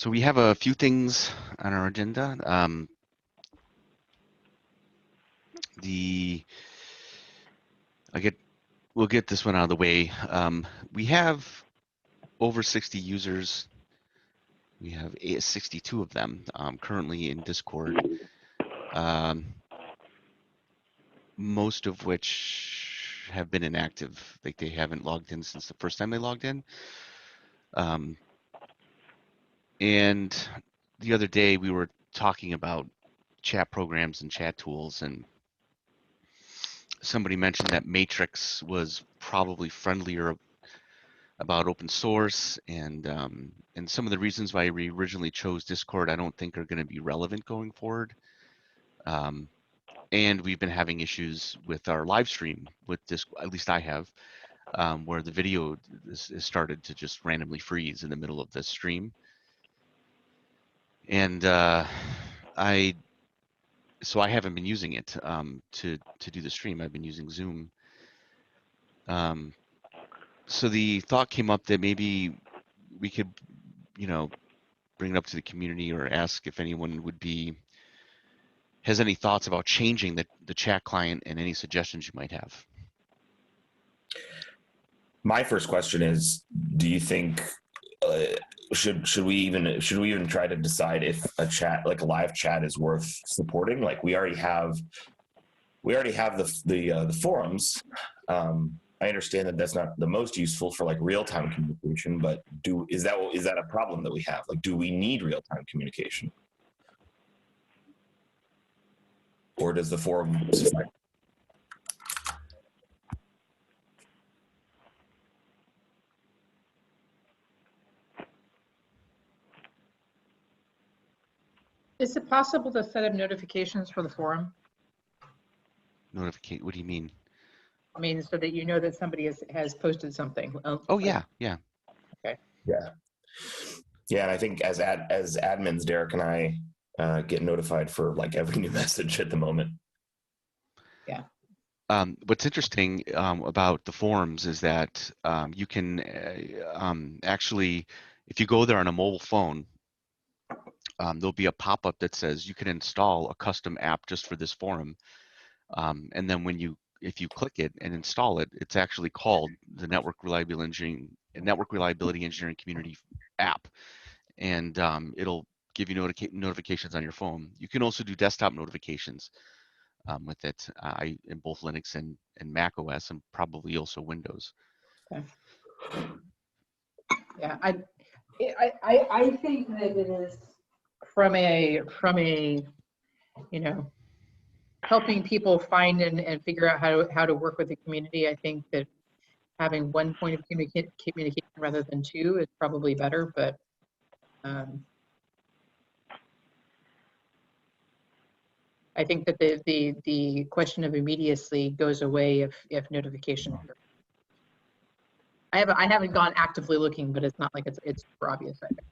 So we have a few things on our agenda. The I get we'll get this one out of the way. We have over 60 users. We have 62 of them currently in Discord. Most of which have been inactive. Like they haven't logged in since the first time they logged in. And the other day we were talking about chat programs and chat tools, and somebody mentioned that Matrix was probably friendlier about open source, and some of the reasons why we originally chose Discord I don't think are going to be relevant going forward. And we've been having issues with our live stream with Discord, at least I have, where the video is started to just randomly freeze in the middle of the stream. And so I haven't been using it to do the stream. I've been using Zoom. So the thought came up that maybe we could, bring it up to the community or ask if anyone has any thoughts about changing the chat client and any suggestions you might have. My first question is, do you think should we even try to decide if a chat, like a live chat, is worth supporting? Like we already have the forums. I understand that that's not the most useful for like real-time communication, but is that a problem that we have? Like, do we need real-time communication, or does the forum suffice? Is it possible to set up notifications for the forum? What do you mean? I mean, so that you know that somebody has posted something. Oh, yeah. Okay. Yeah, and I think as admins, Derek and I get notified for like every new message at the moment. Yeah. What's interesting about the forums is that you can actually, if you go there on a mobile phone, there'll be a pop-up that says you can install a custom app just for this forum. And then if you click it and install it, it's actually called the Network Reliability Engineering Community app, and it'll give you notifications on your phone. You can also do desktop notifications with it in both Linux and Mac OS, and probably also Windows. Okay. Yeah, I think that it is from a helping people find and figure out how to work with the community. I think that having one point of communication rather than two is probably better, but I think that the question of immediacy goes away if notifications are. I haven't gone actively looking, but it's not like it's super obvious, I think.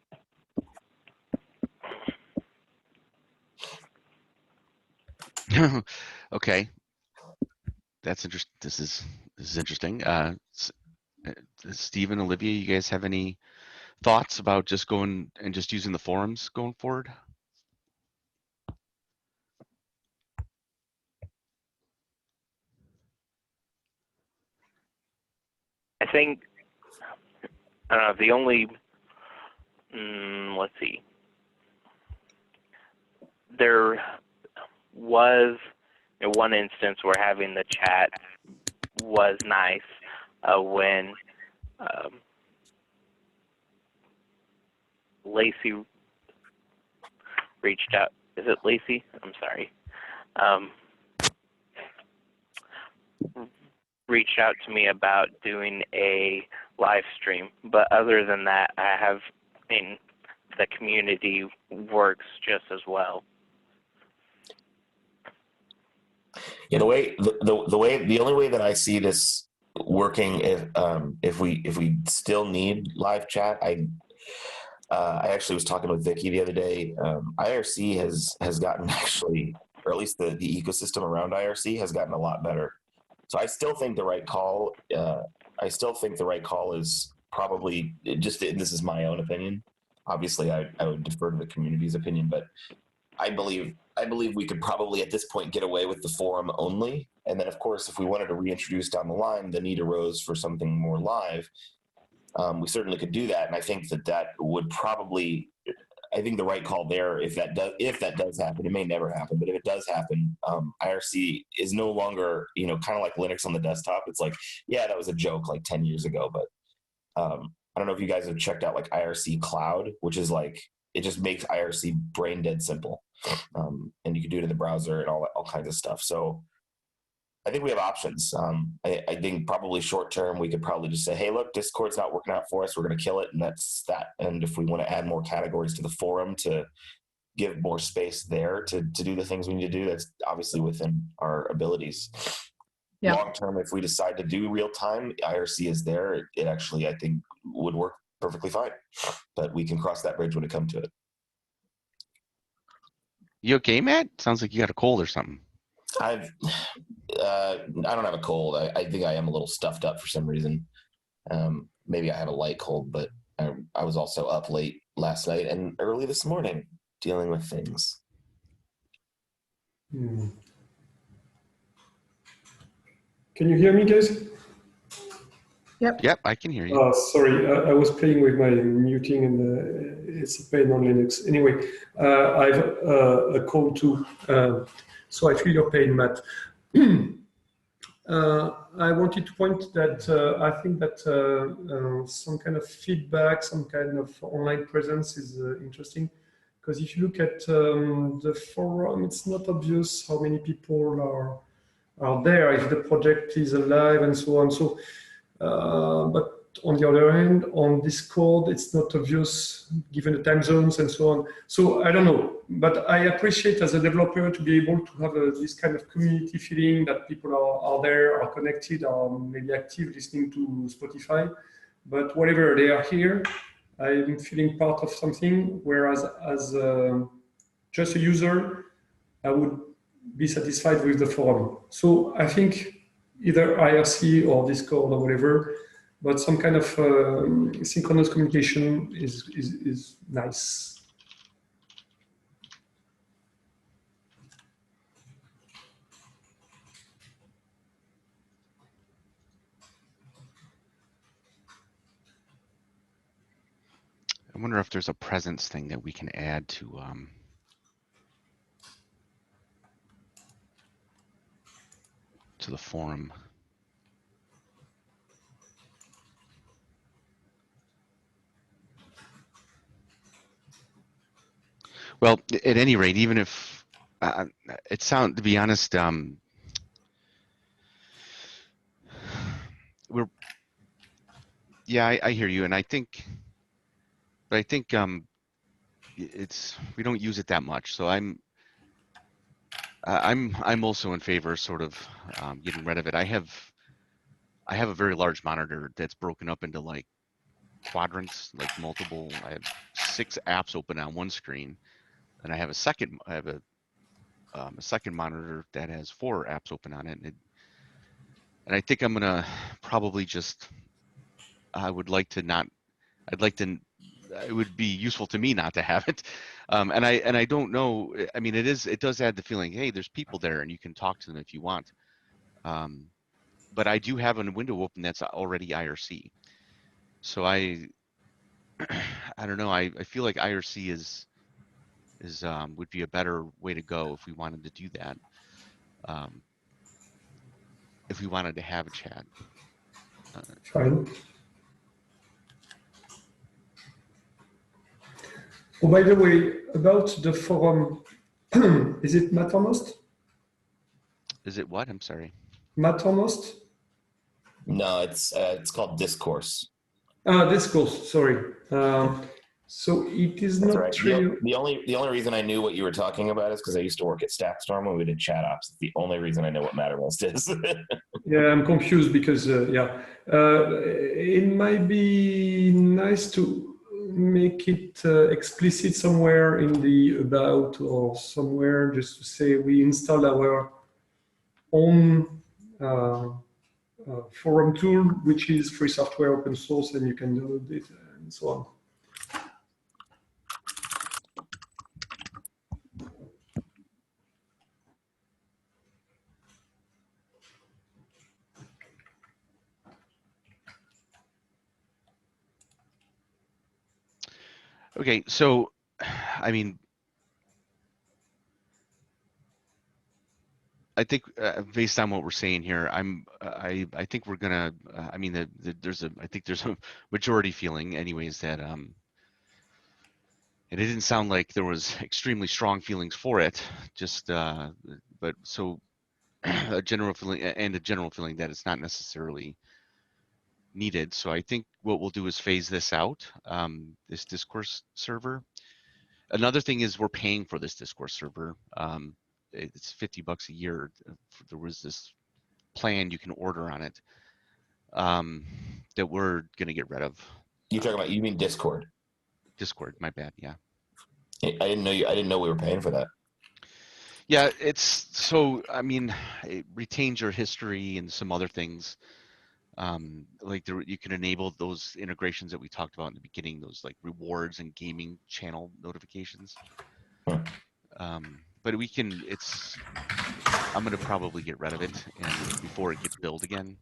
Okay, that's interesting. This is interesting. Steve and Olivia, you guys have any thoughts about just going and just using the forums going forward? I think the only let's see. There was one instance where having the chat was nice when Lacey reached out. Is it Lacey? I'm sorry. Reached out to me about doing a live stream, but other than that, the community works just as well. Yeah, the only way that I see this working, if we still need live chat, I actually was talking with Vicky the other day. IRC has gotten actually, or at least the ecosystem around IRC has gotten a lot better. So I still think the right call. I still think the right call is probably this is my own opinion. obviously I would defer to the community's opinion, but I believe we could probably at this point get away with the forum only. And then of course, if we wanted to reintroduce down the line, the need arose for something more live. We certainly could do that. And I think that would probably, I think the right call there, if that does happen, it may never happen, but if it does happen, IRC is no longer, kind of like Linux on the desktop. It's like, yeah, that was a joke like 10 years ago, but I don't know if you guys have checked out like IRC Cloud, which is like, it just makes IRC brain dead simple. And you can do it in the browser and all kinds of stuff. So I think we have options. I think probably short term, we could probably just say, hey, look, Discord's not working out for us. We're going to kill it. And that's that. And if we want to add more categories to the forum to give more space there to do the things we need to do, that's obviously within our abilities. Yeah. Long term, if we decide to do real time, IRC is there. It actually, I think, would work perfectly fine. But we can cross that bridge when it comes to it. You okay, Matt? Sounds like you got a cold or something. I don't have a cold. I think I am a little stuffed up for some reason. Maybe I have a light cold, but I was also up late last night and early this morning dealing with things. Can you hear me, guys? Yep, I can hear you. Sorry, I was playing with my muting and it's a pain on Linux. Anyway, I have a call too, so I feel your pain, Matt. I wanted to point that I think that some kind of feedback, some kind of online presence is interesting. Because if you look at the forum, it's not obvious how many people are there, if the project is alive and so on. So, but on the other hand, on Discord, it's not obvious given the time zones and so on. So I don't know, but I appreciate as a developer to be able to have this kind of community feeling that people are there, are connected, are maybe active listening to Spotify. But whatever, they are here. I'm feeling part of something, whereas as just a user, I would be satisfied with the forum. So I think either IRC or Discord or whatever, but some kind of synchronous communication is nice. I wonder if there's a presence thing that we can add to the forum. Well, at any rate, even if it sounds, to be honest, I hear you, and I think we don't use it that much, so I'm also in favor of sort of getting rid of it. I have a very large monitor that's broken up into like quadrants, like multiple. I have 6 apps open on one screen, and I have a second monitor that has 4 apps open on it, and I think I'm gonna probably just. It would be useful to me not to have it, and I don't know. I mean, it does add the feeling. Hey, there's people there, and you can talk to them if you want. But I do have a window open that's already IRC, so I don't know. I feel like IRC is would be a better way to go if we wanted to do that. If we wanted to have a chat. Fine. Oh, by the way, about the forum, is it Mattermost? Is it what? I'm sorry. Mattermost? No, it's called Discourse. Discourse. Sorry. So it is That's not right. true. The only reason I knew what you were talking about is because I used to work at Stackstorm when we did chat ops. It's the only reason I know what Mattermost is. Yeah, I'm confused because it might be nice to make it explicit somewhere in the about or somewhere, just to say we installed our own forum tool, which is free software, open source, and you can download it and so on. Okay, so I mean, I think based on what we're saying here, I think we're gonna. I mean, I think there's a majority feeling, anyways, that and it didn't sound like there was extremely strong feelings for it. Just, but so a general feeling and a general feeling that it's not necessarily needed. So I think what we'll do is phase this out, this discourse server. Another thing is we're paying for this discourse server. It's $50 a year. There was this plan you can order on it that we're gonna get rid of. You're talking about, you mean Discord? Discord, my bad. Yeah. I didn't know I didn't know we were paying for that. Yeah, it's so. I mean, it retains your history and some other things. Like you can enable those integrations that we talked about in the beginning, those like rewards and gaming channel notifications. But we can. I'm gonna probably get rid of it and before it gets billed again.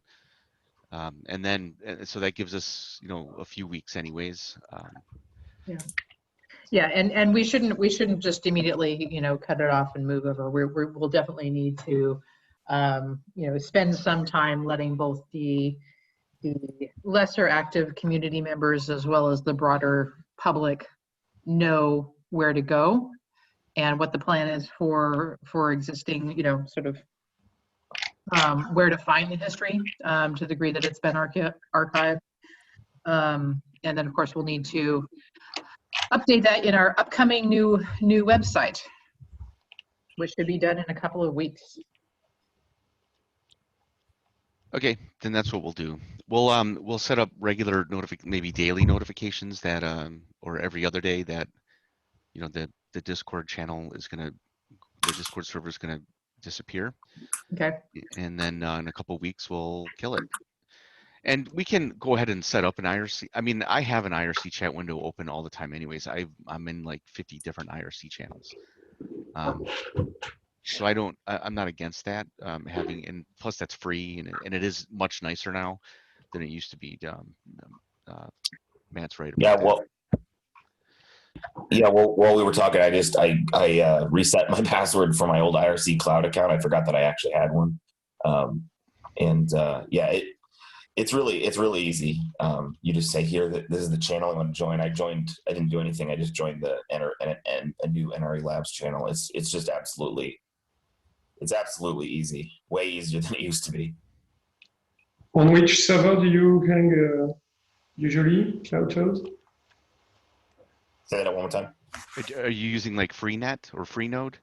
And then so that gives us, a few weeks anyways. Yeah. Yeah, and we shouldn't just immediately, cut it off and move over. We'll definitely need to, spend some time letting both the lesser active community members as well as the broader public know where to go and what the plan is for existing, sort of where to find the history to the degree that it's been archived. And then, of course, we'll need to update that in our upcoming new website, which should be done in a couple of weeks. Okay, then that's what we'll do. We'll set up regular maybe daily notifications that or every other day that the Discord channel the Discord server is gonna disappear. Okay. And then in a couple of weeks we'll kill it. And we can go ahead and set up an IRC. I mean, I have an IRC chat window open all the time anyways. I'm in like 50 different IRC channels. So I'm not against that having, and plus that's free and it is much nicer now than it used to be. Matt's right about that. While we were talking, I reset my password for my old IRC cloud account. I forgot that I actually had one. It's really easy. You just say here that this is the channel I want to join. I didn't do anything. I just joined a new NRE Labs channel. It's just absolutely easy. Way easier than it used to be. On which server do you hang usually cloud shows? Say that one more time. Are you using like Freenet or Freenode?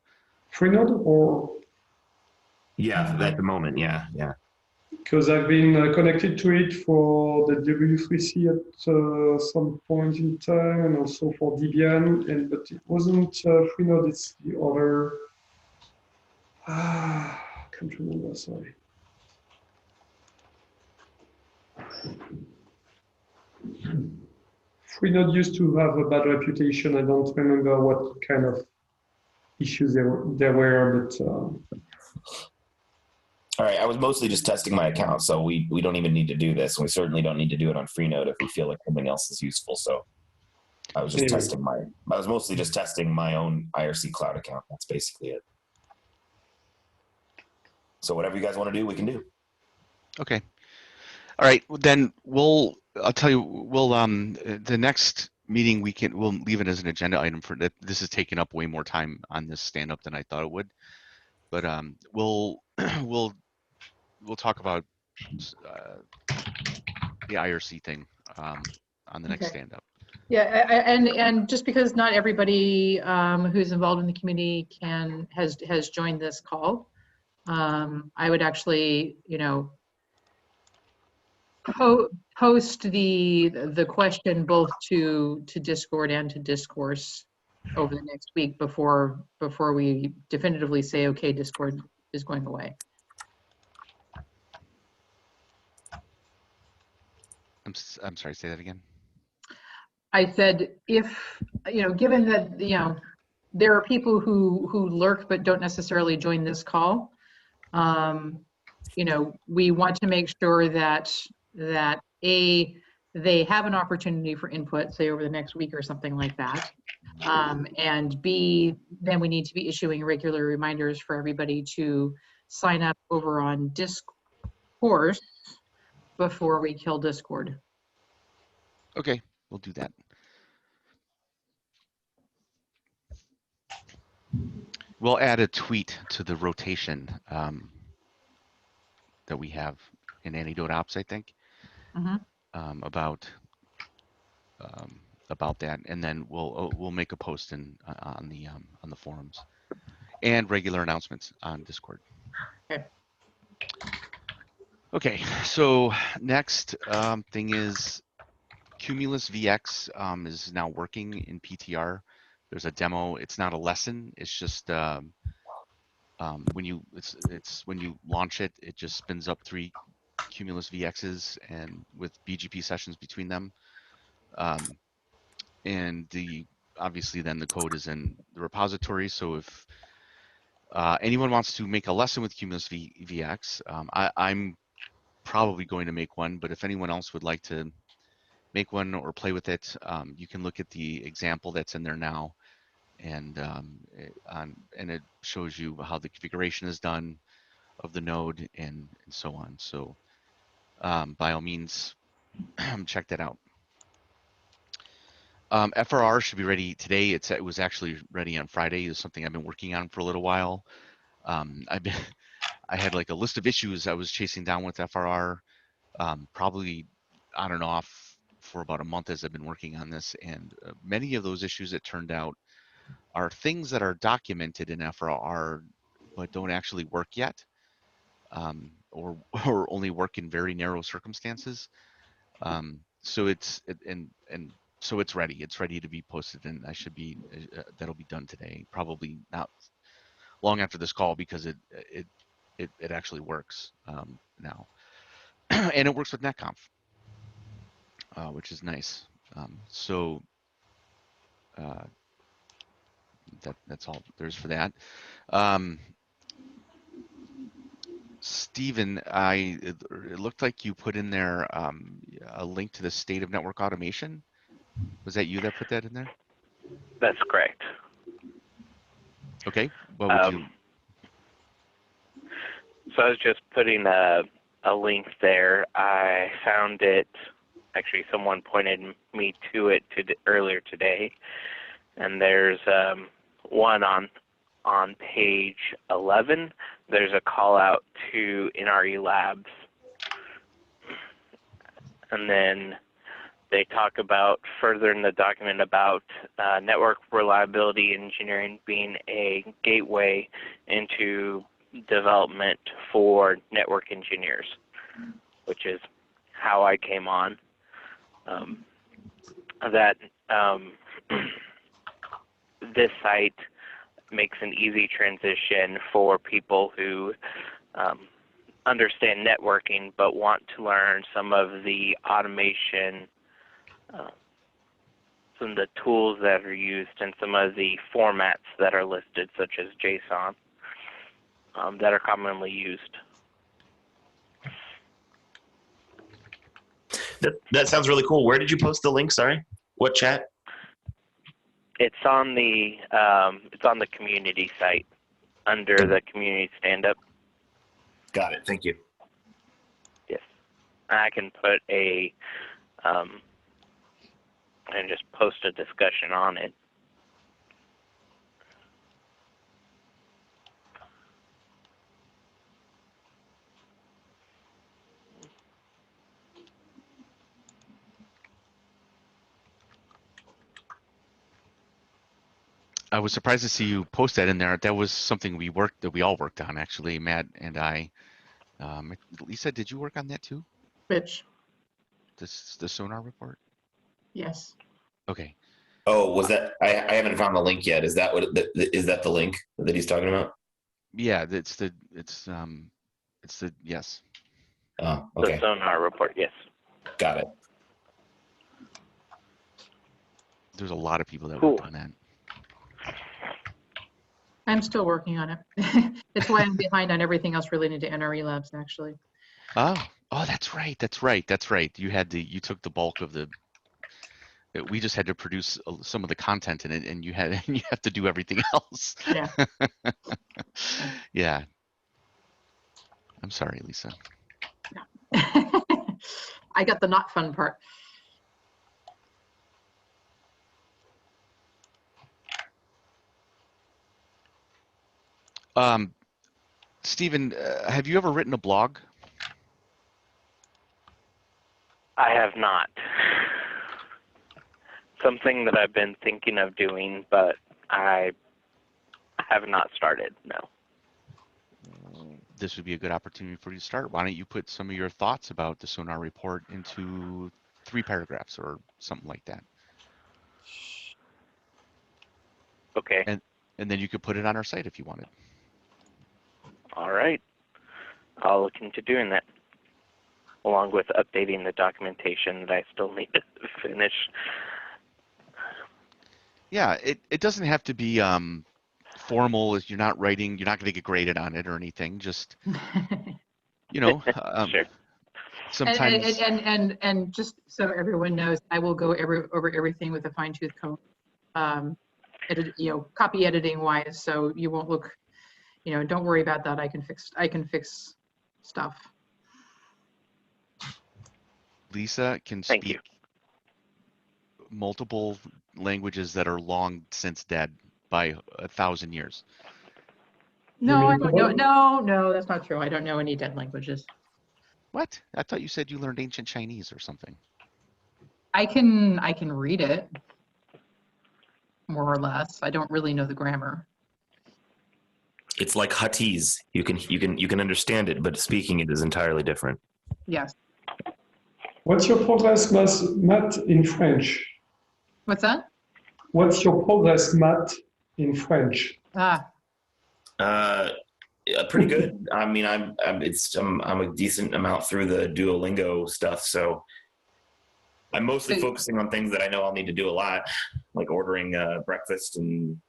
Freenode or? Yeah, at the moment, yeah. Because I've been connected to it for the W3C at some point in time, and also for Debian, but it wasn't Freenode. It's the other. I can't remember. Sorry. Freenode used to have a bad reputation. I don't remember what kind of issues there were, but. All right, I was mostly just testing my account, so we don't even need to do this. We certainly don't need to do it on Freenode if we feel like something else is useful. So I was just I was mostly just testing my own IRC cloud account. That's basically it. So whatever you guys want to do, we can do. Okay. All right, then I'll tell you, the next meeting we'll leave it as an agenda item for that. This is taking up way more time on this stand up than I thought it would. But we'll talk about the IRC thing on the next stand up. Yeah, and just because not everybody who's involved in the community has joined this call, I would actually, post the question both to Discord and to Discourse over the next week before we definitively say, okay, Discord is going away. I'm sorry, say that again. I said, if, given that, there are people who lurk but don't necessarily join this call, we want to make sure that they have an opportunity for input, say over the next week or something like that. And B, then we need to be issuing regular reminders for everybody to sign up over on Discourse before we kill Discord. Okay, we'll do that. We'll add a tweet to the rotation that we have in Antidote Ops, I think, Mhm. about that, and then we'll make a post on the forums and regular announcements on Discord. Okay. Okay, so next thing is Cumulus VX is now working in PTR. There's a demo. It's not a lesson. It's just when you launch it, it just spins up 3 Cumulus VXs and with BGP sessions between them. And obviously then the code is in the repository. So if anyone wants to make a lesson with Cumulus VX, I'm probably going to make one, but if anyone else would like to make one or play with it, you can look at the example that's in there now, and it shows you how the configuration is done of the node and so on. So by all means, check that out. FRR should be ready today. It was actually ready on Friday. It's something I've been working on for a little while. I had like a list of issues I was chasing down with FRR, probably on and off for about a month as I've been working on this. And many of those issues, it turned out, are things that are documented in FRR but don't actually work yet, or only work in very narrow circumstances. So so it's ready. It's ready to be posted, and that'll be done today. Probably not long after this call, because it actually works now, and it works with netconf, which is nice. So that's all there's for that. Stephen, it looked like you put in there a link to the state of network automation. Was that you that put that in there? That's correct. Okay. What would you? So I was just putting a link there. I found it. Actually, someone pointed me to it earlier today, and there's one on page 11. There's a call out to NRE Labs, and then they talk about further in the document about network reliability engineering being a gateway into development for network engineers, which is how I came on. This site makes an easy transition for people who understand networking but want to learn some of the automation, some of the tools that are used, and some of the formats that are listed, such as JSON, that are commonly used. That sounds really cool. Where did you post the link? Sorry, what chat? It's on the community site under the community stand-up. Got it. Thank you. Yes, I can put and just post a discussion on it. I was surprised to see you post that in there. That was something we all worked on, actually, Matt and I. Lisa, did you work on that too? Which, The sonar report? yes. Okay. Oh, was that? I haven't found the link yet. Is that is that the link that he's talking about? Yeah, it's the yes. Oh, okay. The sonar report, yes. Got it. There's a lot of people that Cool. worked on that. I'm still working on it. It's why I'm behind on everything else related to NRE Labs, actually. Oh, Oh, that's right. That's right. That's right. You took the bulk of the. We just had to produce some of the content in it, and you have to do everything else. Yeah. Yeah. I'm sorry, Lisa. I got the not fun part. Stephen, have you ever written a blog? I have not. Something that I've been thinking of doing, but I have not started, no. This would be a good opportunity for you to start. Why don't you put some of your thoughts about the Sonar report into 3 paragraphs or something like that? Okay. And then you could put it on our site if you wanted. All right. I'll look into doing that, along with updating the documentation that I still need to finish. Yeah, it doesn't have to be formal. You're not going to get graded on it or anything. Just, Sure. sometimes. And just so everyone knows, I will go over everything with a fine tooth comb, copy editing wise. So you won't look, don't worry about that. I can fix stuff. Lisa can Thank speak you. multiple languages that are long since dead by 1,000 years. No, I mean don't know. No, that's not true. I don't know any dead languages. What? I thought you said you learned ancient Chinese or something. I can read it more or less. I don't really know the grammar. It's like Huttese. You can understand it, but speaking it is entirely different. Yes. What's your progress, Matt, in French? What's that? What's your progress, Matt, in French? Yeah, pretty good. I mean, I'm a decent amount through the Duolingo stuff, so I'm mostly focusing on things that I know I'll need to do a lot, like ordering breakfast and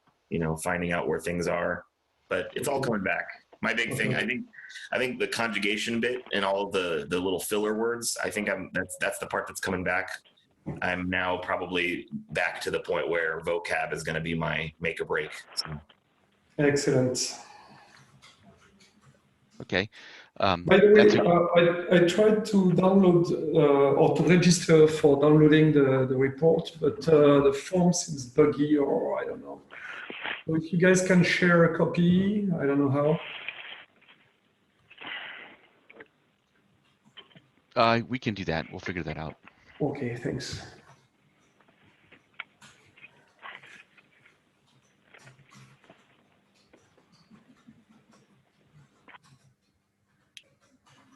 finding out where things are. But it's all coming back. My big thing, I think the conjugation bit and all of the little filler words, I think that's the part that's coming back. I'm now probably back to the point where vocab is going to be my make or break. So. Excellent. Okay. By the way, I tried to download or to register for downloading the report, but the form seems buggy, or I don't know. So if you guys can share a copy, I don't know how. We can do that. We'll figure that out. Okay, thanks.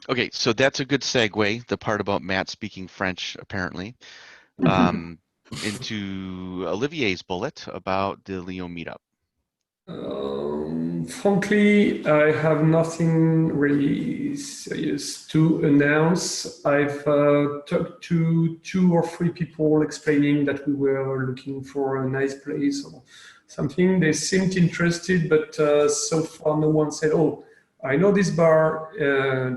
Okay, so that's a good segue, the part about Matt speaking French, apparently, into Olivier's bullet about the Lyon meetup. Frankly, I have nothing really serious to announce. I've talked to 2 or 3 people explaining that we were looking for a nice place or something. They seemed interested, but so far no one said, "Oh, I know this bar.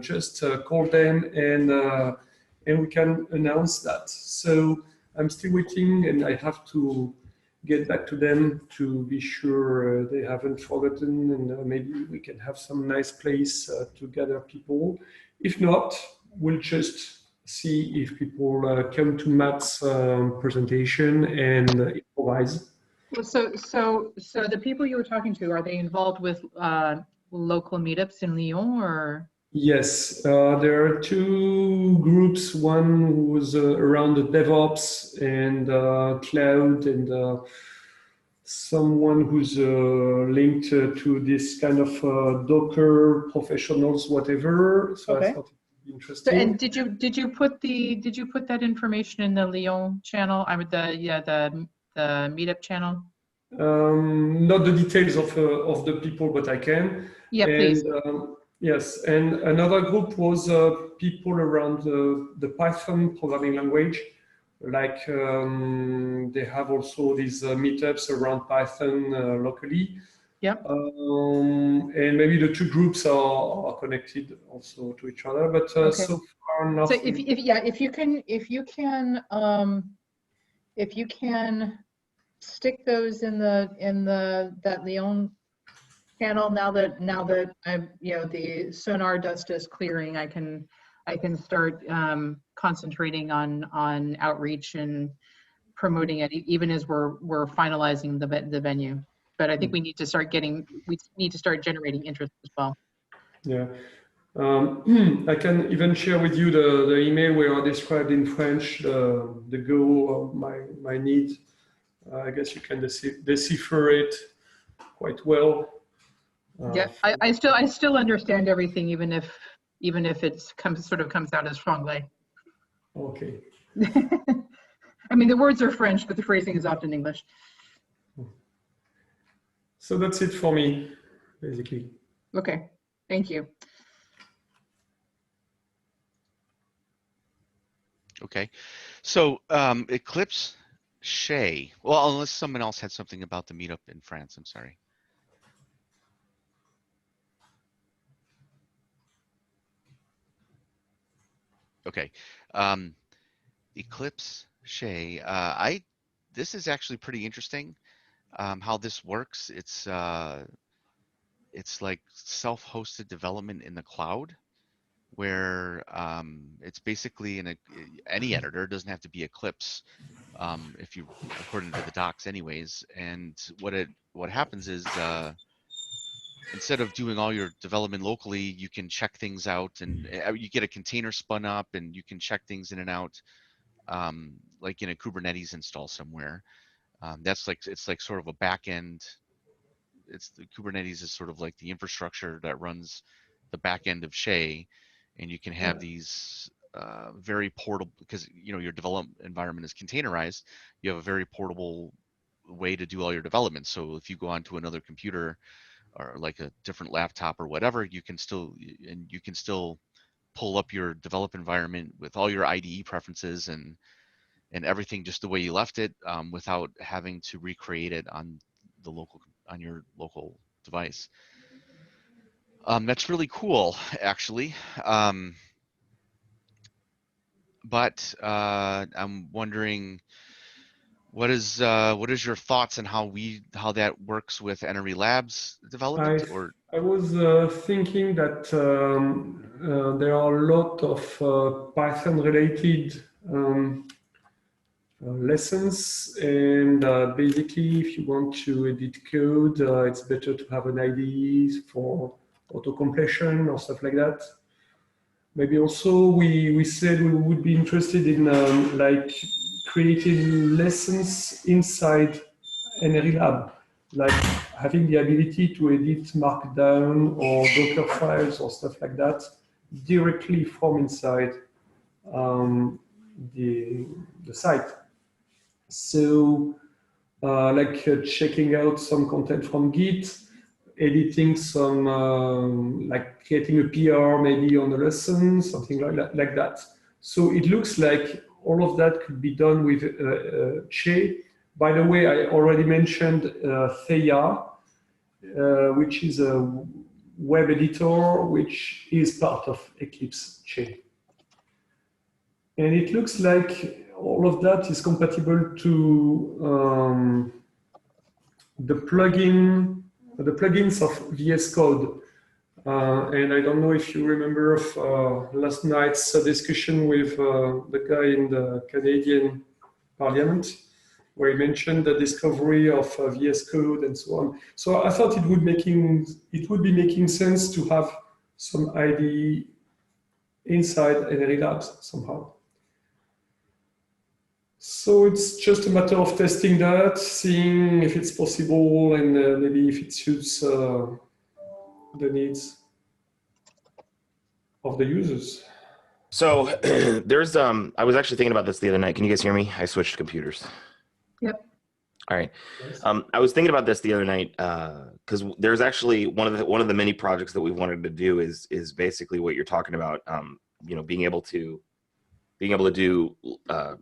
Just call them and we can announce that." So I'm still waiting, and I have to get back to them to be sure they haven't forgotten, and maybe we can have some nice place to gather people. If not, we'll just see if people come to Matt's presentation and improvise. So the people you were talking to, are they involved with local meetups in Lyon or? Yes, there are 2 groups. One who's around the DevOps and cloud, and someone who's linked to this kind of Docker professionals, whatever. So Okay. I thought it would be So, interesting. and did you put that information in the Lyon channel? I mean the meetup channel. Not the details of the people, but I can. Yeah, please. And yes, and another group was people around the Python programming language. Like they have also these meetups around Python locally. Yep. And maybe the two groups are connected also to each other, but Okay. so far So nothing. if you can stick those in that Leon channel, now that I'm, the sonar dust is clearing, I can start concentrating on outreach and promoting it, even as we're finalizing the venue. But I think we need to start generating interest as well. Yeah. I can even share with you the email where I described in French the goal of my need. I guess you can decipher it quite well. Yeah, I still understand everything, even if it comes out as franglais. Okay. I mean, the words are French, but the phrasing is often English. So that's it for me, basically. Okay, thank you. Okay. So Eclipse Shay. Well, unless someone else had something about the meetup in France, I'm sorry. Okay. Eclipse Shay. This is actually pretty interesting. How this works. It's like self-hosted development in the cloud, where it's basically any editor. It doesn't have to be Eclipse, if you according to the docs, anyways. And what happens is instead of doing all your development locally, you can check things out, and you get a container spun up, and you can check things in and out, like in a Kubernetes install somewhere. That's like, it's like sort of a back end. It's the Kubernetes is sort of like the infrastructure that runs the back end of Shay, and you can have these very portable, because your development environment is containerized. You have a very portable way to do all your development. So if you go onto another computer or like a different laptop or whatever, you can still pull up your develop environment with all your IDE preferences and everything just the way you left it, without having to recreate it on your local device. That's really cool, actually. But I'm wondering, what is your thoughts on how that works with NRE Labs development? I was thinking that there are a lot of Python related lessons, and basically if you want to edit code, it's better to have an IDE for auto completion or stuff like that. Maybe also we said we would be interested in like creating lessons inside NRE Lab, like having the ability to edit Markdown or Docker files or stuff like that directly from inside the site. So like checking out some content from Git, editing some, like creating a PR maybe on a lesson, something like that. So it looks like all of that could be done with Che. By the way, I already mentioned Theia, which is a web editor, which is part of Eclipse Che. And it looks like all of that is compatible to the plugins of VS Code. And I don't know if you remember of last night's discussion with the guy in the Canadian Parliament, where he mentioned the discovery of VS Code and so on. So I thought it would be making sense to have some IDE inside NRE Labs somehow. So it's just a matter of testing that, seeing if it's possible, and maybe if it suits the needs of the users. So there's I was actually thinking about this the other night. Can you guys hear me? I switched computers. Yep. All right. I was thinking about this the other night because there's actually one of the many projects that we wanted to do is basically what you're talking about. Being able to do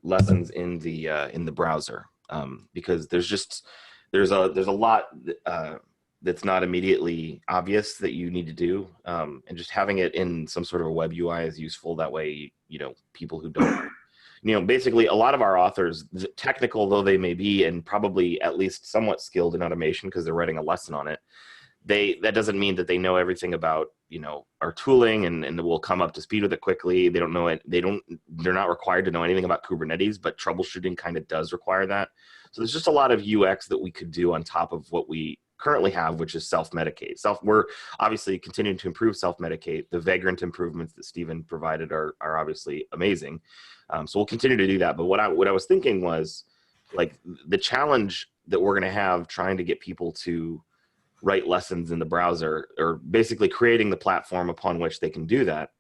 lessons in the browser, because there's a lot that's not immediately obvious that you need to do, and just having it in some sort of a web UI is useful. That way, people who don't, basically a lot of our authors, technical though they may be, and probably at least somewhat skilled in automation because they're writing a lesson on it, that doesn't mean that they know everything about our tooling and will come up to speed with it quickly. They don't know it. They're not required to know anything about Kubernetes, but troubleshooting kind of does require that. So there's just a lot of UX that we could do on top of what we currently have, which is self-medicate. We're obviously continuing to improve self-medicate. The Vagrant improvements that Stephen provided are obviously amazing. So we'll continue to do that. But what I was thinking was, like, the challenge that we're going to have trying to get people to write lessons in the browser, or basically creating the platform upon which they can do that.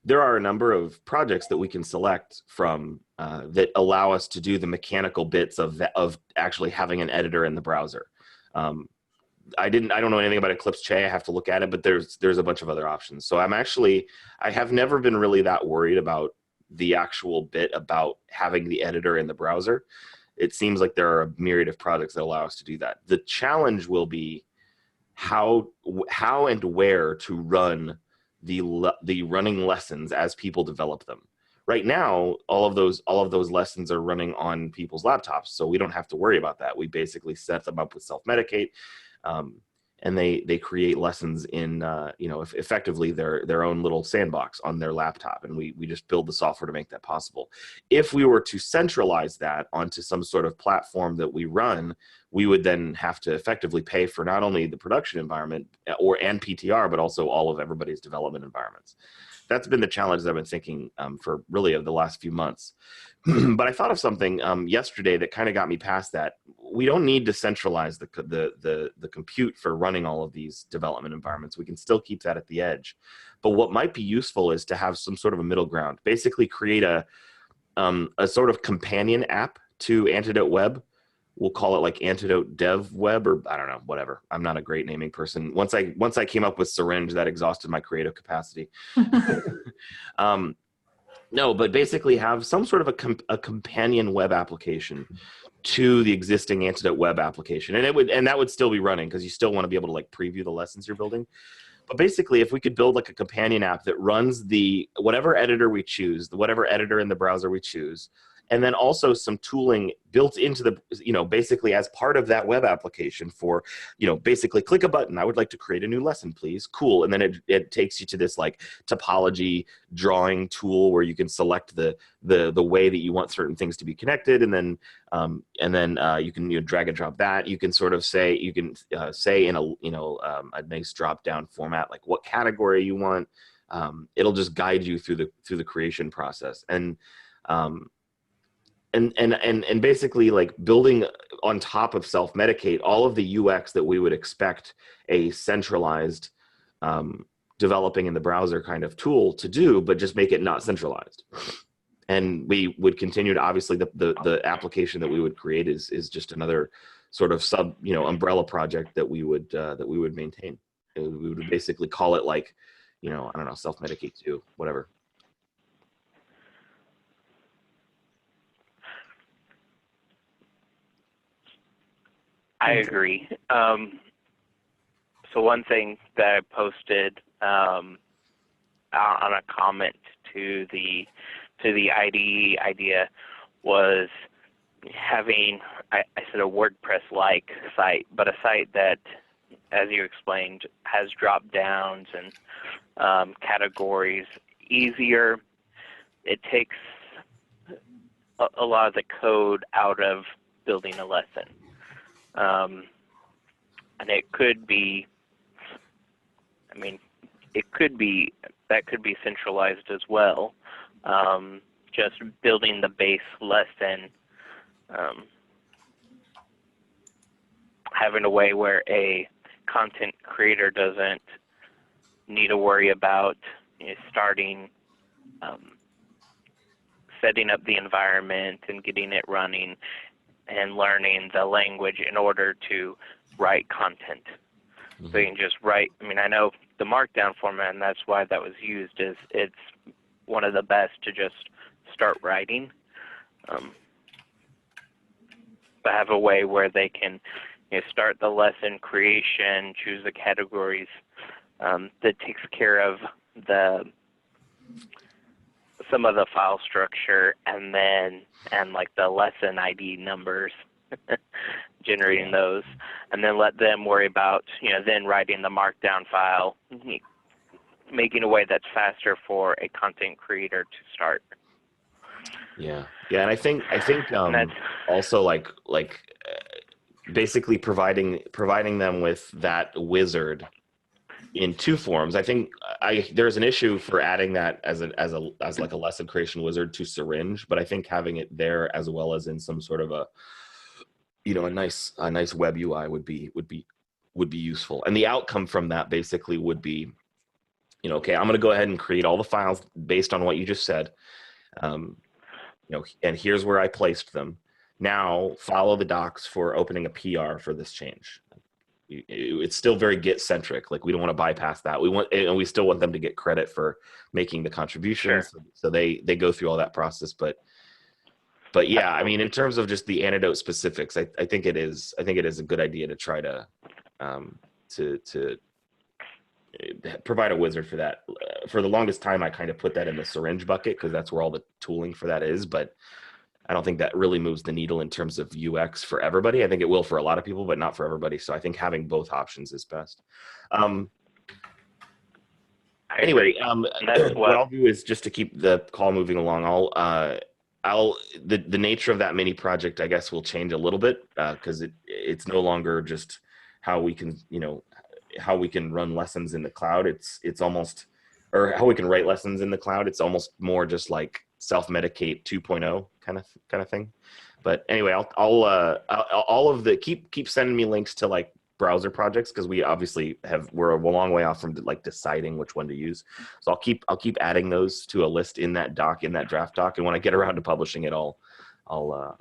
There are a number of projects that we can select from that allow us to do the mechanical bits of actually having an editor in the browser. I don't know anything about Eclipse Che. I have to look at it, but there's a bunch of other options. So I have never been really that worried about the actual bit about having the editor in the browser. It seems like there are a myriad of products that allow us to do that. The challenge will be how and where to run the running lessons as people develop them. Right now, all of those lessons are running on people's laptops, so we don't have to worry about that. We basically set them up with self-medicate, and they create lessons in effectively their own little sandbox on their laptop, and we just build the software to make that possible. If we were to centralize that onto some sort of platform that we run, we would then have to effectively pay for not only the production environment and PTR, but also all of everybody's development environments. That's been the challenge that I've been thinking for really of the last few months. But I thought of something yesterday that kind of got me past that. We don't need to centralize the compute for running all of these development environments. We can still keep that at the edge. But what might be useful is to have some sort of a middle ground. Basically create a sort of companion app to Antidote Web. We'll call it like Antidote Dev Web, or I don't know, whatever. I'm not a great naming person. Once I came up with Syringe, that exhausted my creative capacity. No, but basically have some sort of a companion web application to the existing Antidote Web application, and that would still be running because you still want to be able to like preview the lessons you're building. But basically, if we could build like a companion app that runs whatever editor we choose, whatever editor in the browser we choose, and then also some tooling built into the, basically as part of that web application for, basically click a button. I would like to create a new lesson, please. Cool. And then it takes you to this like topology drawing tool where you can select the way that you want certain things to be connected. And then you can drag and drop that. You can sort of say, say in a nice drop down format, like what category you want. It'll just guide you through the creation process. And basically like building on top of self-medicate all of the UX that we would expect a centralized developing in the browser kind of tool to do, but just make it not centralized. And we would continue to, obviously the application that we would create is just another sort of umbrella project that we would maintain. We would basically call it like, I don't know, self-medicate 2, whatever. I agree. So one thing that I posted on a comment to the IDE idea was having, I said a WordPress-like site, but a site that, as you explained, has drop downs and categories easier. It takes a lot of the code out of building a lesson. And it could be, that could be centralized as well. Just building the base lesson, having a way where a content creator doesn't need to worry about starting, setting up the environment and getting it running and learning the language in order to write content. Mm-hmm. So you can just write, I know the Markdown format, and that's why that was used, is it's one of the best to just start writing. But have a way where they can start the lesson creation, choose the categories, that takes care of some of the file structure, and like the lesson ID numbers, generating those, and then let them worry about, then writing the markdown file, making a way that's faster for a content creator to start. Yeah, and I think also like basically providing them with that wizard in two forms. I think there's an issue for adding that as like a lesson creation wizard to Syringe, but I think having it there as well as in some sort of a nice web UI would be useful. And the outcome from that basically would be, okay, I'm going to go ahead and create all the files based on what you just said. And here's where I placed them. Now follow the docs for opening a PR for this change. It's still very Git centric. Like, we don't want to bypass that. We still want them to get credit for making the contributions. Sure. So they go through all that process. But yeah, I mean, in terms of just the anecdote specifics, I think it is a good idea to try to provide a wizard for that. For the longest time, I kind of put that in the Syringe bucket because that's where all the tooling for that is. But I don't think that really moves the needle in terms of UX for everybody. I think it will for a lot of people, but not for everybody. So I think having both options is best. Anyway, what I'll do is, just to keep the call moving along, the nature of that mini project, I guess, will change a little bit because it's no longer just how we can run lessons in the cloud. It's almost, or how we can write lessons in the cloud. It's almost more just like self-medicate 2.0 kind of thing. But anyway, I'll all of the keep sending me links to like browser projects, because we obviously we're a long way off from like deciding which one to use. So I'll keep adding those to a list in that draft doc, and when I get around to publishing it, I'll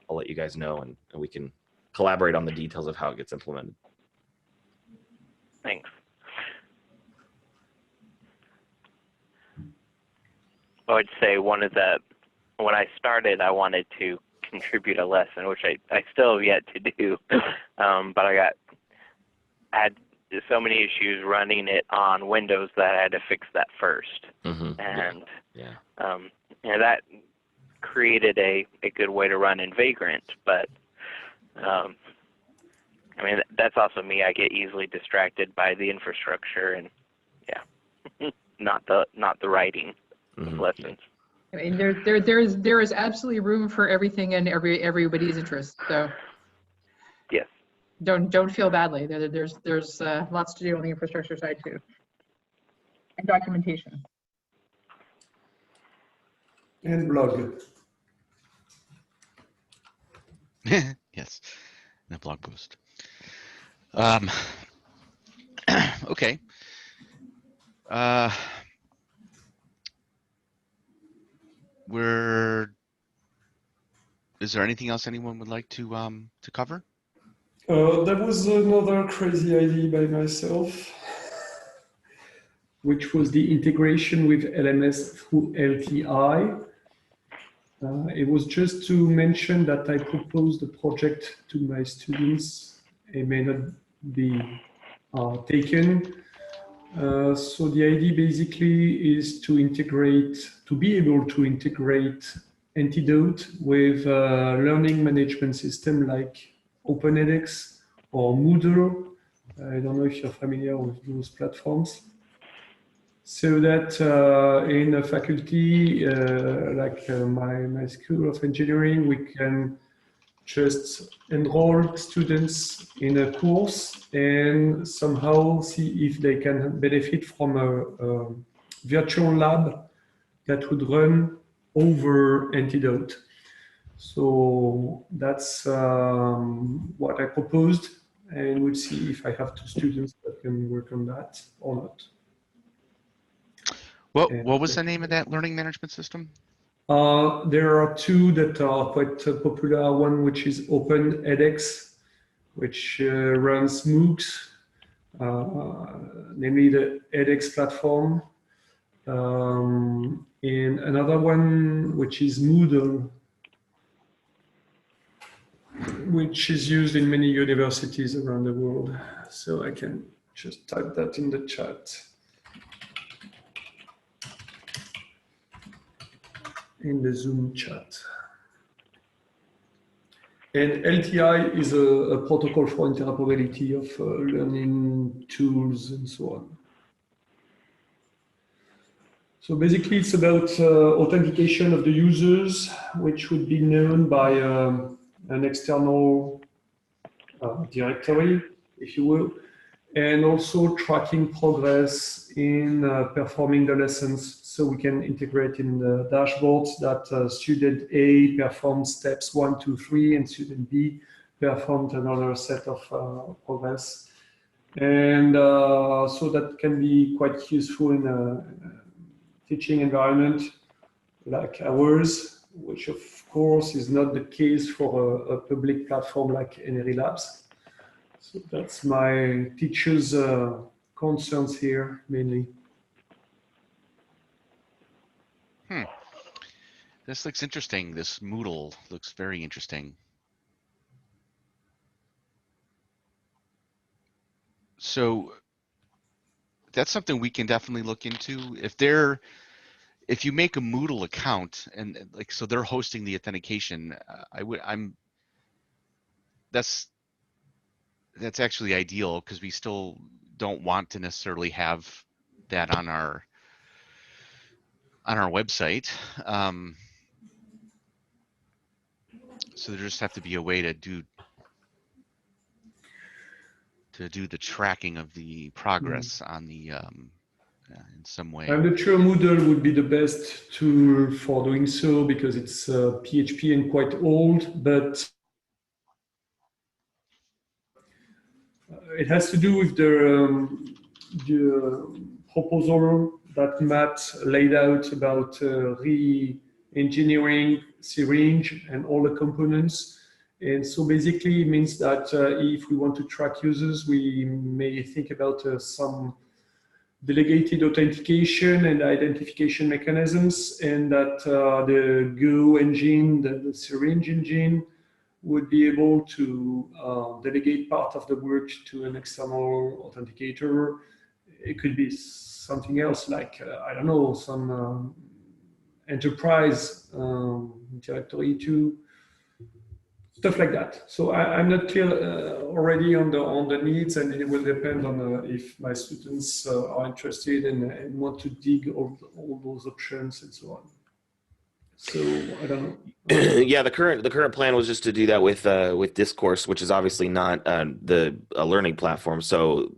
let you guys know, and we can collaborate on the details of how it gets implemented. Thanks. I would say when I started, I wanted to contribute a lesson, which I still have yet to do, but I had so many issues running it on Windows that I had to fix that first. Mm-hmm. And that created a good way to run in Vagrant, but I mean, that's also me. I get easily distracted by the infrastructure and not the writing of lessons. I mean, there is absolutely room for everything and everybody's interest. So yes, don't feel badly. There's lots to do on the infrastructure side too, and documentation. And blog. Yes, and a blog post. Okay. Is there anything else anyone would like to cover? There was another crazy idea by myself, which was the integration with LMS through LTI. It was just to mention that I proposed a project to my students. It may not be taken. So the idea basically is to be able to integrate Antidote with a learning management system like OpenEdX or Moodle. I don't know if you're familiar with those platforms. So that in a faculty like my School of Engineering, we can just enroll students in a course and somehow see if they can benefit from a virtual lab that would run over Antidote. So that's what I proposed, and we'll see if I have two students that can work on that or not. What was the name of that learning management system? There are two that are quite popular. One which is OpenEdX, which runs MOOCs, namely the edX platform. And another one which is Moodle. which is used in many universities around the world. So I can just type that in the chat. In the Zoom chat. And LTI is a protocol for interoperability of learning tools and so on. So basically it's about authentication of the users, which would be known by an external directory, if you will, and also tracking progress in performing the lessons, so we can integrate in the dashboards that student A performed steps 1, 2, 3, and student B performed another set of progress. And so that can be quite useful in a teaching environment like ours, which of course is not the case for a public platform like NRE Labs. So that's my teacher's concerns here, mainly. This looks interesting. This Moodle looks very interesting. So that's something we can definitely look into. If you make a Moodle account and like, so they're hosting the authentication, that's actually ideal, because we still don't want to necessarily have that on our website. So there just have to be a way to do the tracking of the progress on the in some way. I'm not sure Moodle would be the best tool for doing so, because it's PHP and quite old, but it has to do with the proposal that Matt laid out about re-engineering Syringe and all the components. And so basically it means that if we want to track users, we may think about some delegated authentication and identification mechanisms, and that the Go engine, the Syringe engine, would be able to delegate part of the work to an external authenticator. It could be something else, like, I don't know, some enterprise directory too, stuff like that. So I'm not clear already on the needs, and it will depend on if my students are interested and want to dig all those options and so on. So I don't know. Yeah, the current plan was just to do that with Discourse, which is obviously not a learning platform. So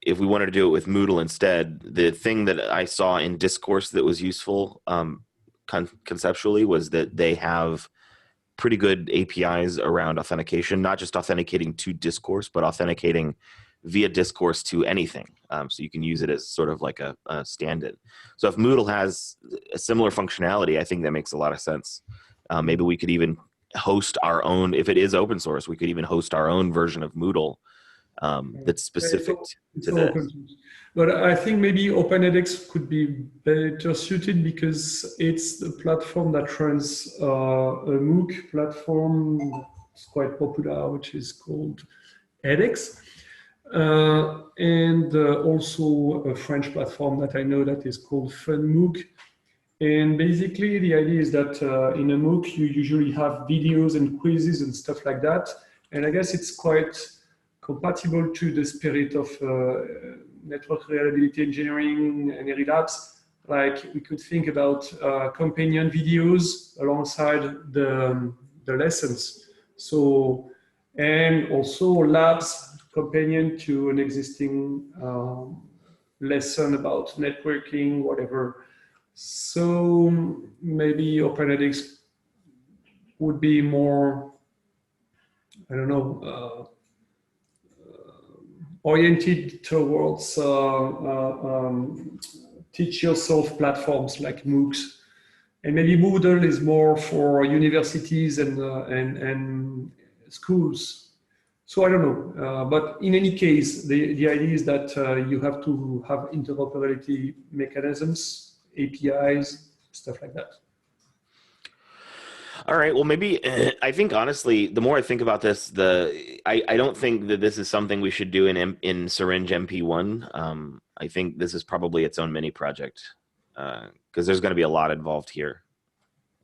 if we wanted to do it with Moodle instead, the thing that I saw in Discourse that was useful conceptually was that they have pretty good APIs around authentication, not just authenticating to Discourse, but authenticating via Discourse to anything. So you can use it as sort of like a stand-in. So if Moodle has a similar functionality, I think that makes a lot of sense. Maybe we could even host our own, if it is open source, we could even host our own version of Moodle that's specific to this. But I think maybe OpenEdX could be better suited, because it's the platform that runs a MOOC platform that's quite popular, which is called edX. And also a French platform that I know that is called FunMOOC. And basically the idea is that in a MOOC, you usually have videos and quizzes and stuff like that. And I guess it's quite compatible to the spirit of network reliability engineering and NRE Labs. Like, we could think about companion videos alongside the lessons. So, and also labs companion to an existing lesson about networking, whatever. So maybe OpenEdX would be more, I don't know, oriented towards teach yourself platforms like MOOCs, and maybe Moodle is more for universities and schools. So I don't know, but in any case, the idea is that you have to have interoperability mechanisms, APIs, stuff like that. All right. Well, maybe I think honestly, the more I think about this, I don't think that this is something we should do in Syringe MP1. I think this is probably its own mini project because there's going to be a lot involved here,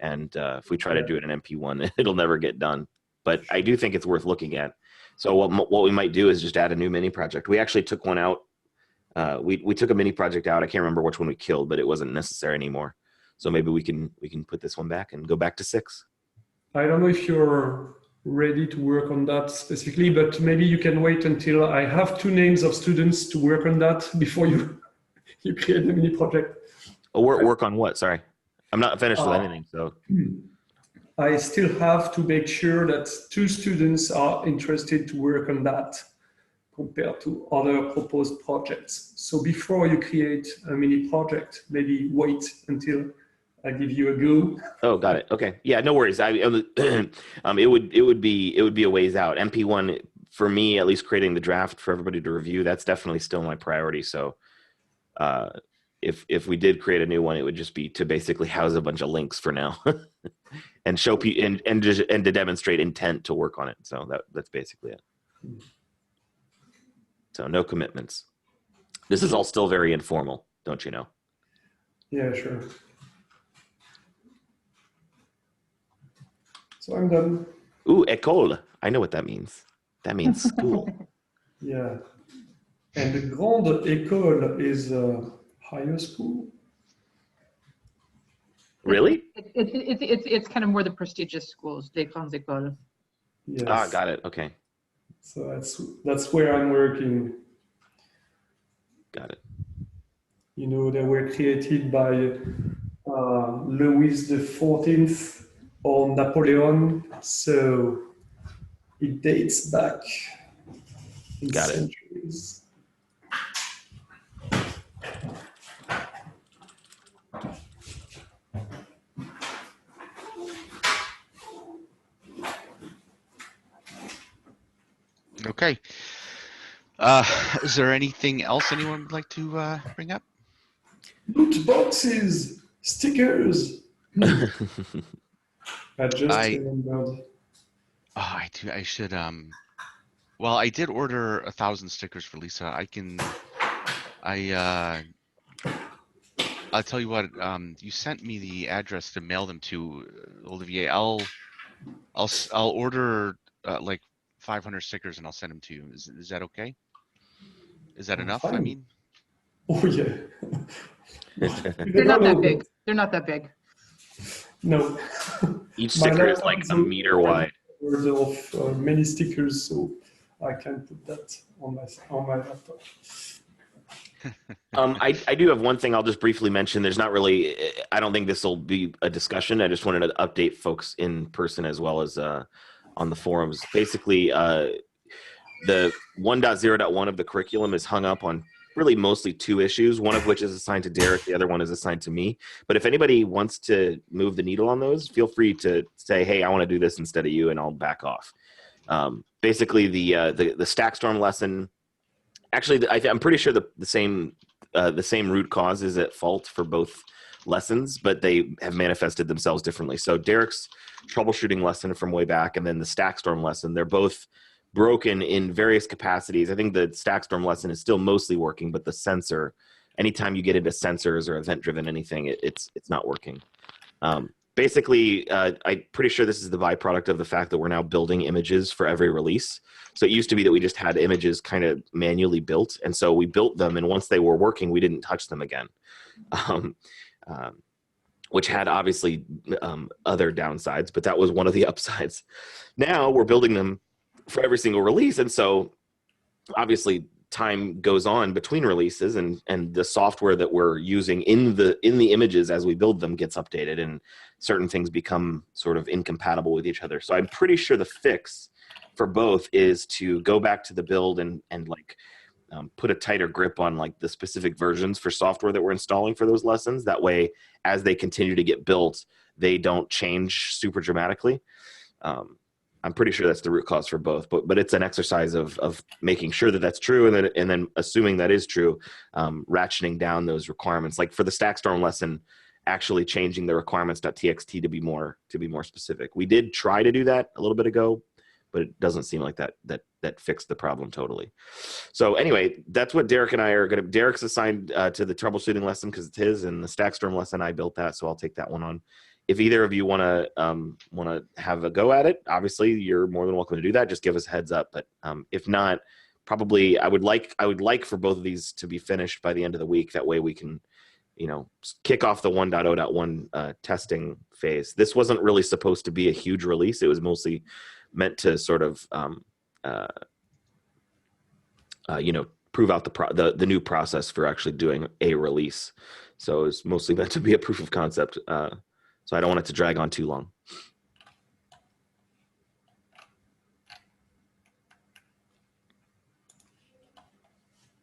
and if we try to do it in MP1, it'll never get done. But I do think it's worth looking at. So what we might do is just add a new mini project. We actually took one out. We took a mini project out. I can't remember which one we killed, but it wasn't necessary anymore. So maybe we can put this one back and go back to 6. I don't know if you're ready to work on that specifically, but maybe you can wait until I have 2 names of students to work on that before you create the mini project. Oh, work on what? Sorry, I'm not finished with anything. So I still have to make sure that 2 students are interested to work on that compared to other proposed projects. So before you create a mini project, maybe wait until I give you a go. oh, got it. Okay, yeah, no worries. It would be a ways out. MP1 for me, at least creating the draft for everybody to review, that's definitely still my priority. So if we did create a new one, it would just be to basically house a bunch of links for now and show people and to demonstrate intent to work on it. So that's basically it. So no commitments. This is all still very informal, don't you know? Yeah, sure. So I'm done. Ooh, école. I know what that means. That means school. Yeah. And the grande école is a higher school. Really? It's kind of more the prestigious schools, les grandes écoles. Yes. Ah, got it. Okay. So that's where I'm working. Got it. You know, they were created by Louis XIV or Napoleon, so it dates back in Got it. centuries. Okay. Is there anything else anyone would like to bring up? Loot boxes, stickers. I just remembered. Oh, I do. I should. Well, I did order 1,000 stickers for Lisa. I'll tell you what. You sent me the address to mail them to, Olivier. I'll order like 500 stickers and I'll send them to you. Is that okay? Is that enough? Fine. I mean. Oh yeah. They're not that big. They're not that big. No. Each sticker is like a meter wide. Of many stickers, so I can put that on my laptop. I do have one thing I'll just briefly mention. There's not really, I don't think this will be a discussion. I just wanted to update folks in person as well as on the forums. Basically, the 1.0.1 of the curriculum is hung up on really mostly 2 issues, one of which is assigned to Derek, the other one is assigned to me. But if anybody wants to move the needle on those, feel free to say, hey, I want to do this instead of you, and I'll back off. Basically, the Stackstorm lesson, actually, I'm pretty sure the same root cause is at fault for both lessons, but they have manifested themselves differently. So Derek's troubleshooting lesson from way back, and then the Stackstorm lesson, they're both broken in various capacities. I think the Stackstorm lesson is still mostly working, but the sensor, anytime you get into sensors or event-driven anything, it's not working. Basically, I'm pretty sure this is the byproduct of the fact that we're now building images for every release. So it used to be that we just had images kind of manually built, and so we built them, and once they were working, we didn't touch them again, which had obviously other downsides, but that was one of the upsides. Now we're building them for every single release, and so obviously time goes on between releases, and the software that we're using in the images as we build them gets updated, and certain things become sort of incompatible with each other. So I'm pretty sure the fix for both is to go back to the build and like put a tighter grip on like the specific versions for software that we're installing for those lessons. That way, as they continue to get built, they don't change super dramatically. I'm pretty sure that's the root cause for both, but it's an exercise of making sure that that's true, and then assuming that is true, ratcheting down those requirements. Like for the Stackstorm lesson, actually changing the requirements.txt to be more specific. We did try to do that a little bit ago, but it doesn't seem like that fixed the problem totally. So anyway, that's what Derek and I are going to. Derek's assigned to the troubleshooting lesson because it's his, and the Stackstorm lesson I built that, so I'll take that one on. If either of you want to have a go at it, obviously you're more than welcome to do that. Just give us a heads up. But if not, probably I would like for both of these to be finished by the end of the week. That way we can, kick off the 1.0.1 testing phase. This wasn't really supposed to be a huge release. It was mostly meant to sort of prove out the new process for actually doing a release. So it's mostly meant to be a proof of concept. So I don't want it to drag on too long.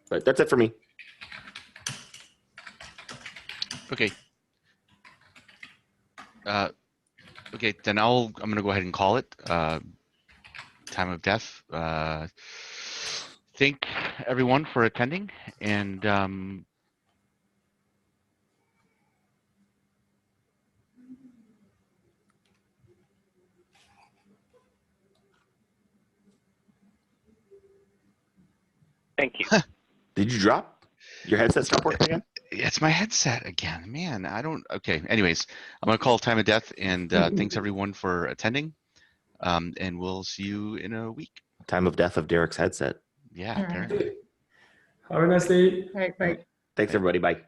But that's it for me. Okay. Okay, then I'm going to go ahead and call it time of death. Thank everyone for attending, and Thank you. Did you drop? Your headset stop working again? it's my headset again, man. Okay, anyways, I'm going to call time of death, and thanks everyone for attending, and we'll see you in a week. Time of death of Derek's headset. Yeah, All right. apparently. Have a nice day. All right, bye. Thanks, everybody. Bye.